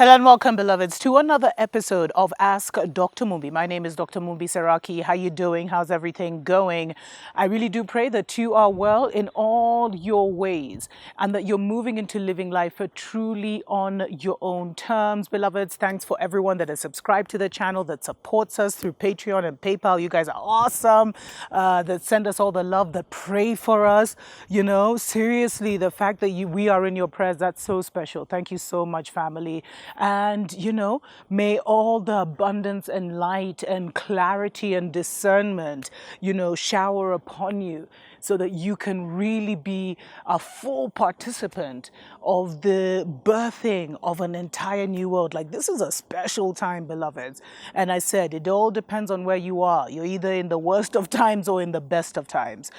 Hello and welcome, beloveds, to another episode of Ask Dr. Mumbi. My name is Dr. Mumbi Saraki. How you doing? How's everything going? I really do pray that you are well in all your ways and that you're moving into living life truly on your own terms, beloveds. Thanks for everyone that has subscribed to the channel, that supports us through Patreon and PayPal. You guys are awesome. That send us all the love, that pray for us. You know, seriously, the fact that we are in your prayers, that's so special. Thank you so much, family. And, you know, may all the abundance and light and clarity and discernment, you know, shower upon you so that you can really be a full participant of the birthing of an entire new world. Like, this is a special time, beloveds. And I said, it all depends on where you are. You're either in the worst of times or in the best of times.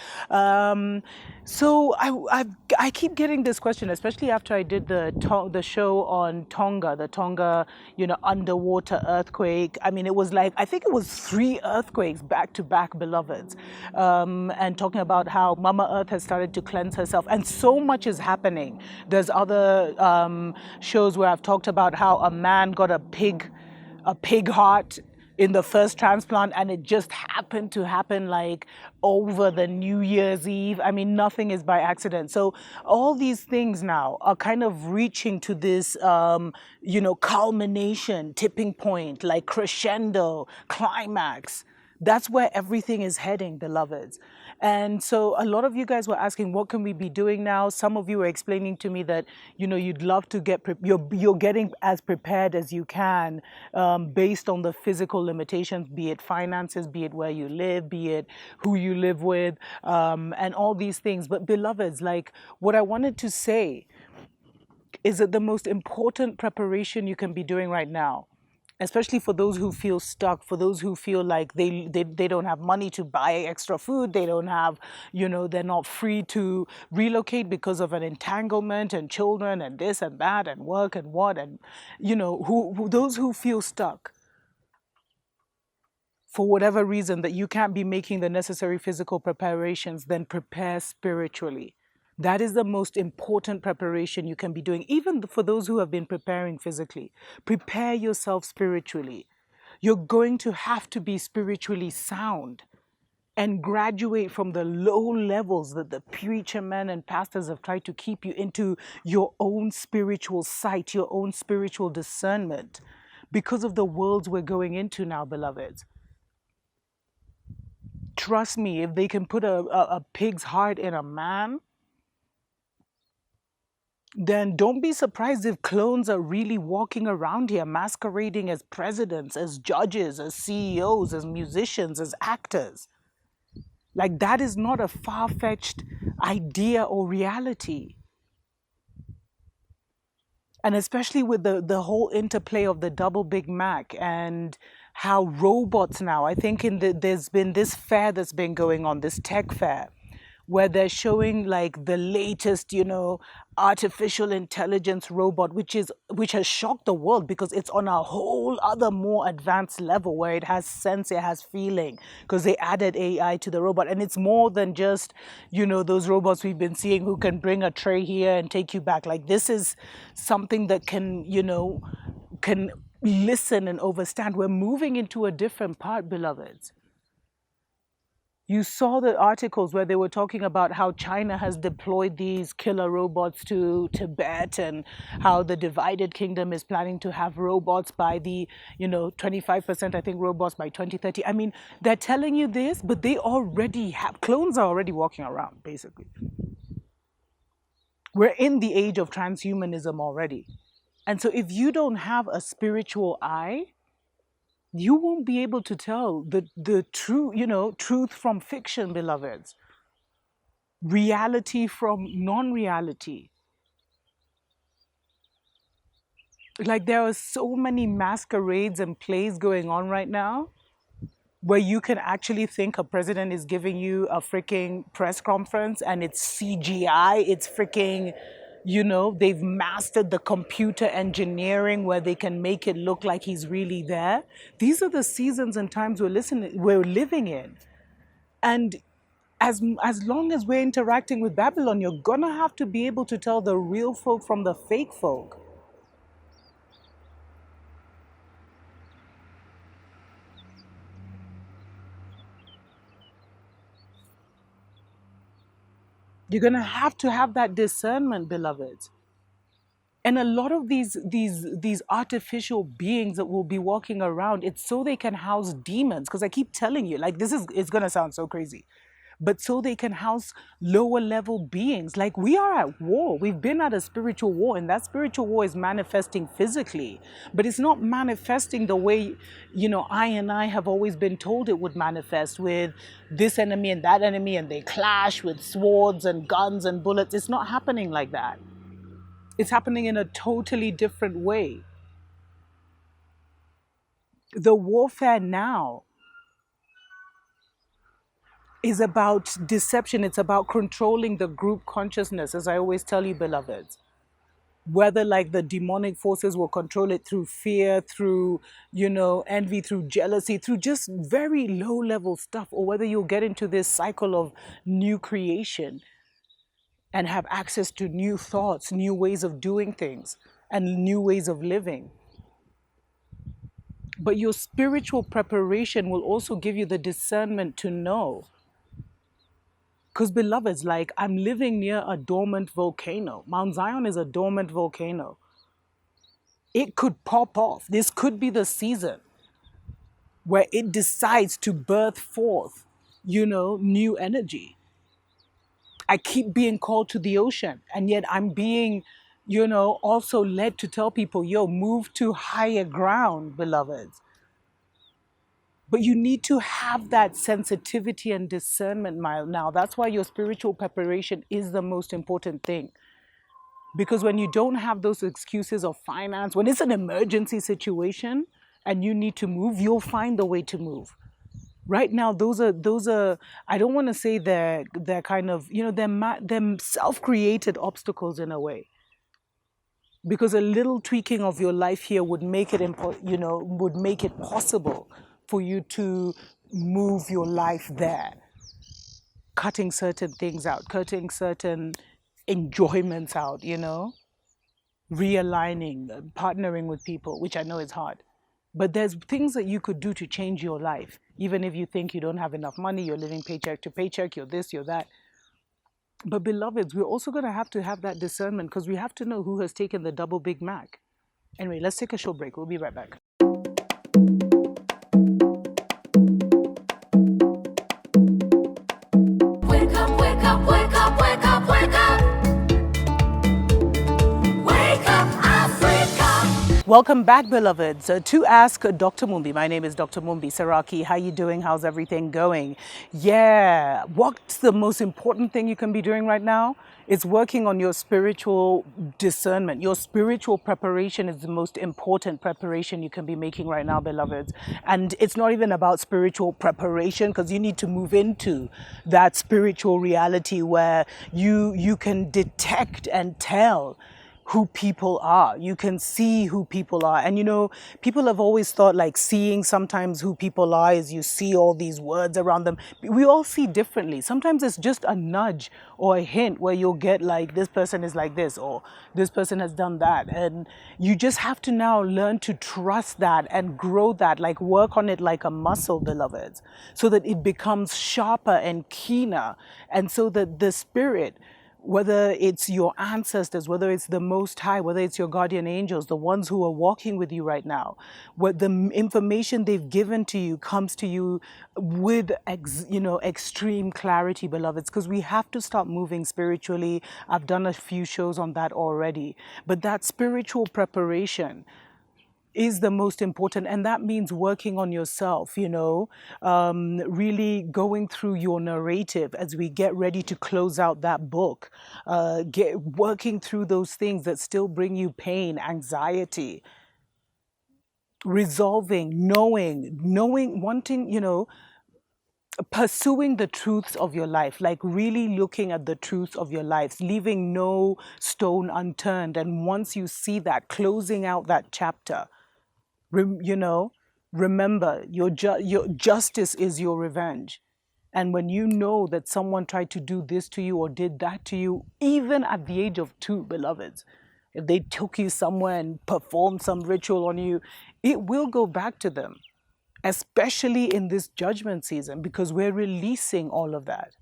So I keep getting this question, especially after I did the show on Tonga, the Tonga, you know, underwater earthquake. I mean, it was like, I think it was 3 earthquakes back to back, beloveds. And talking about how Mama Earth has started to cleanse herself. And so much is happening. There's other shows where I've talked about how a man got a pig heart in the first transplant, and it just happened to happen like over the New Year's Eve. I mean, nothing is by accident. So all these things now are kind of reaching to this, you know, culmination, tipping point, like crescendo, climax. That's where everything is heading, beloveds. And so a lot of you guys were asking, what can we be doing now? Some of you were explaining to me that, you know, you'd love to get, you're getting as prepared as you can based on the physical limitations, be it finances, be it where you live, be it who you live with, and all these things. But beloveds, like what I wanted to say is that the most important preparation you can be doing right now, especially for those who feel stuck, for those who feel like they don't have money to buy extra food, they don't have, you know, they're not free to relocate because of an entanglement and children and this and that and work and what, and, you know, those who feel stuck for whatever reason that you can't be making the necessary physical preparations, then prepare spiritually. That is the most important preparation you can be doing, even for those who have been preparing physically. Prepare yourself spiritually. You're going to have to be spiritually sound and graduate from the low levels that the preacher men and pastors have tried to keep you into your own spiritual sight, your own spiritual discernment, because of the worlds we're going into now, beloveds. Trust me, if they can put a pig's heart in a man, then don't be surprised if clones are really walking around here masquerading as presidents, as judges, as CEOs, as musicians, as actors. Like, that is not a far-fetched idea or reality. And especially with the whole interplay of the double Big Mac and how robots now, I think there's been this fair that's been going on, this tech fair, where they're showing like the latest, you know, artificial intelligence robot, which has shocked the world because it's on a whole other more advanced level where it has sense, it has feeling, because they added AI to the robot. And it's more than just, you know, those robots we've been seeing who can bring a tray here and take you back. Like, this is something that can, you know, can listen and understand. We're moving into a different part, beloveds. You saw the articles where they were talking about how China has deployed these killer robots to Tibet, and how the divided kingdom is planning to have robots by the, you know, 25%, I think, robots by 2030. I mean, they're telling you this, but they already have, clones are already walking around, basically. We're in the age of transhumanism already. And so if you don't have a spiritual eye, you won't be able to tell the true, you know, truth from fiction, beloveds. Reality from non-reality. Like, there are so many masquerades and plays going on right now where you can actually think a president is giving you a freaking press conference and it's CGI, it's freaking, you know, they've mastered the computer engineering where they can make it look like he's really there. These are the seasons and times we're living in. And as long as we're interacting with Babylon, you're gonna have to be able to tell the real folk from the fake folk. You're going to have that discernment, beloveds. And a lot of these artificial beings that will be walking around, it's so they can house demons. Because I keep telling you, like, it's gonna sound so crazy, but so they can house lower level beings. Like, we are at war. We've been at a spiritual war, and that spiritual war is manifesting physically, but it's not manifesting the way, I have always been told it would manifest, with this enemy and that enemy, and they clash with swords and guns and bullets. It's not happening like that. It's happening in a totally different way. The warfare now is about deception. It's about controlling the group consciousness, as I always tell you, beloveds. Whether like the demonic forces will control it through fear, through, envy, through jealousy, through just very low level stuff, or whether you'll get into this cycle of new creation and have access to new thoughts, new ways of doing things, and new ways of living. But your spiritual preparation will also give you the discernment to know. Because, beloveds, like, I'm living near a dormant volcano. Mount Zion is a dormant volcano. It could pop off. This could be the season where it decides to birth forth, new energy. I keep being called to the ocean, and yet I'm being, also led to tell people, move to higher ground, beloveds. But you need to have that sensitivity and discernment now. That's why your spiritual preparation is the most important thing. Because when you don't have those excuses of finance, when it's an emergency situation and you need to move, you'll find the way to move. Right now, those are I don't want to say they're kind of, they're self-created obstacles in a way. Because a little tweaking of your life here would make it would make it possible for you to move your life there, cutting certain things out, cutting certain enjoyments out, realigning, partnering with people, which I know is hard. But there's things that you could do to change your life, even if you think you don't have enough money, you're living paycheck to paycheck, you're this, you're that. But beloveds, we're also going to have that discernment, because we have to know who has taken the double Big Mac. Anyway, let's take a short break. We'll be right back. Wake up, wake up, wake up, wake up, wake up. Wake up, Africa. Welcome back, beloveds, to Ask Dr. Mumbi. My name is Dr. Mumbi Saraki. How you doing? How's everything going? Yeah, what's the most important thing you can be doing right now? It's working on your spiritual discernment. Your spiritual preparation is the most important preparation you can be making right now, beloveds. And it's not even about spiritual preparation, because you need to move into that spiritual reality where you can detect and tell who people are. You can see who people are. And people have always thought, like, seeing sometimes who people are is you see all these words around them. We all see differently. Sometimes it's just a nudge or a hint where you'll get like, this person is like this, or this person has done that. And you just have to now learn to trust that and grow that, like work on it like a muscle, beloveds, so that it becomes sharper and keener. And so that the spirit, whether it's your ancestors, whether it's the Most High, whether it's your guardian angels, the ones who are walking with you right now, what the information they've given to you comes to you with, extreme clarity, beloveds, because we have to start moving spiritually. I've done a few shows on that already, but that spiritual preparation is the most important, and that means working on yourself, really going through your narrative as we get ready to close out that book, working through those things that still bring you pain, anxiety, resolving, knowing, wanting, pursuing the truths of your life, like really looking at the truths of your lives, leaving no stone unturned. And once you see that, closing out that chapter, remember, your justice is your revenge. And when you know that someone tried to do this to you or did that to you, even at the age of 2, beloveds, if they took you somewhere and performed some ritual on you, it will go back to them, especially in this judgment season, because we're releasing all of that.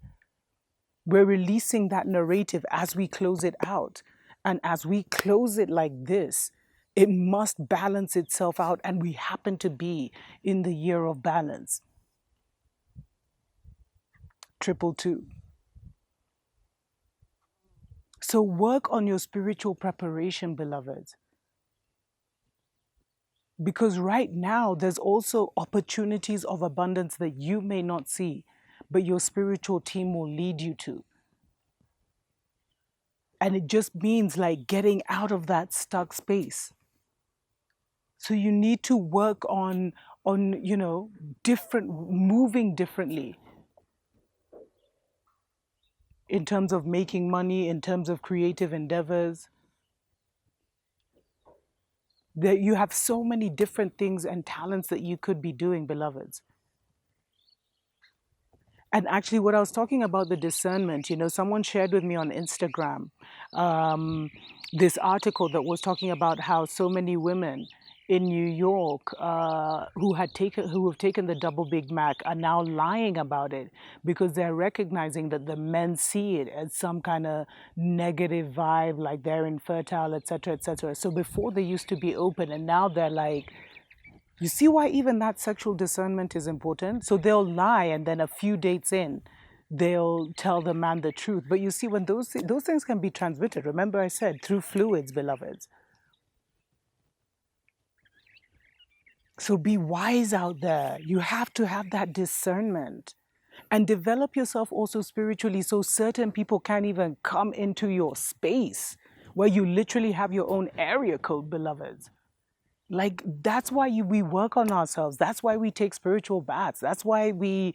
We're releasing that narrative as we close it out. And as we close it like this, it must balance itself out. And we happen to be in the year of balance. Triple two. So work on your spiritual preparation, beloveds. Because right now, there's also opportunities of abundance that you may not see, but your spiritual team will lead you to. And it just means like getting out of that stuck space. So you need to work on different, moving differently in terms of making money, in terms of creative endeavors. That you have so many different things and talents that you could be doing, beloveds. And actually, what I was talking about the discernment, someone shared with me on Instagram this article that was talking about how so many women in New York who have taken the double Big Mac are now lying about it because they're recognizing that the men see it as some kind of negative vibe, like they're infertile, etc., etc. So before they used to be open, and now they're like, you see why even that sexual discernment is important? So they'll lie, and then a few dates in, they'll tell the man the truth. But you see, when those things can be transmitted, remember I said, through fluids, beloveds. So be wise out there. You have to have that discernment and develop yourself also spiritually so certain people can't even come into your space where you literally have your own area code, beloveds. Like that's why we work on ourselves. That's why we take spiritual baths. That's why we,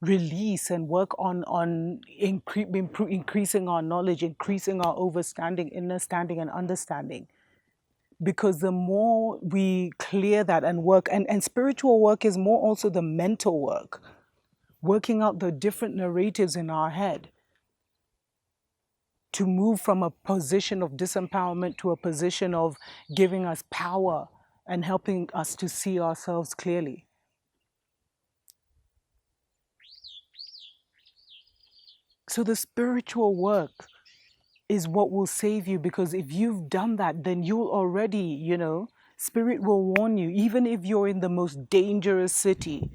release and work on increasing our knowledge, increasing our overstanding, understanding, and understanding. Because the more we clear that and work, and spiritual work is more also the mental work, working out the different narratives in our head to move from a position of disempowerment to a position of giving us power and helping us to see ourselves clearly. So the spiritual work is what will save you, because if you've done that, then you'll already, Spirit will warn you, even if you're in the most dangerous city.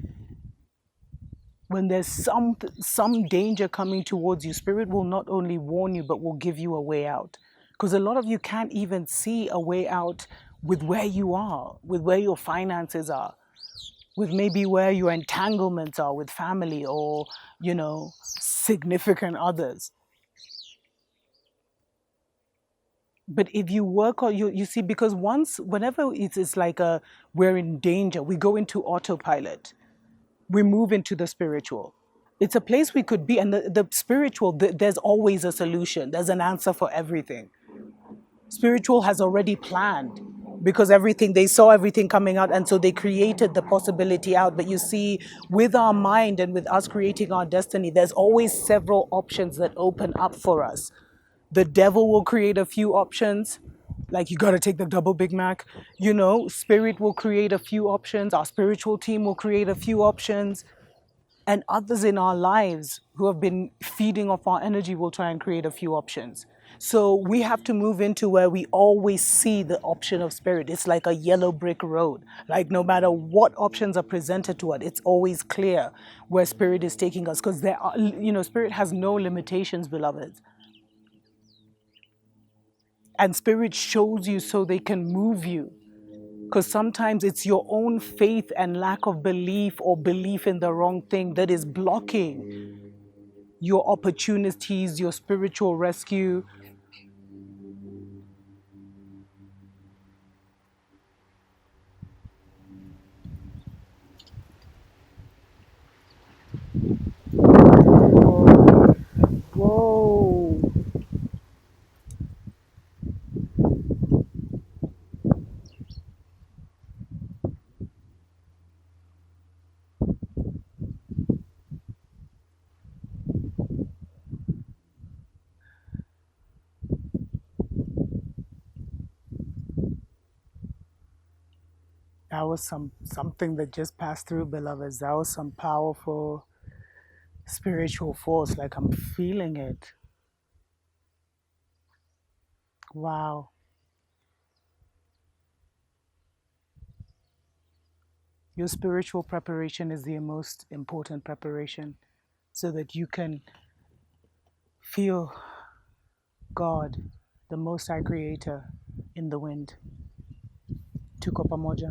When there's some danger coming towards you, Spirit will not only warn you, but will give you a way out. Because a lot of you can't even see a way out with where you are, with where your finances are, with maybe where your entanglements are with family or, significant others. But if you work on you see, because whenever it's like we're in danger, we go into autopilot. We move into the spiritual. It's a place we could be, and the spiritual, there's always a solution. There's an answer for everything. Spiritual has already planned because they saw everything coming out, and so they created the possibility out. But you see, with our mind and with us creating our destiny, there's always several options that open up for us. The devil will create a few options, like you got to take the double Big Mac. Spirit will create a few options. Our spiritual team will create a few options. And others in our lives who have been feeding off our energy will try and create a few options. So we have to move into where we always see the option of spirit. It's like a yellow brick road. Like no matter what options are presented to us, it's always clear where spirit is taking us, because spirit has no limitations, beloveds. And spirit shows you so they can move you. Because sometimes it's your own faith and lack of belief, or belief in the wrong thing, that is blocking your opportunities, your spiritual rescue. Whoa. That was something that just passed through, beloveds. That was some powerful spiritual force, like I'm feeling it. Wow. Your spiritual preparation is the most important preparation so that you can feel God, the Most High Creator, in the wind. Tuko pamoja.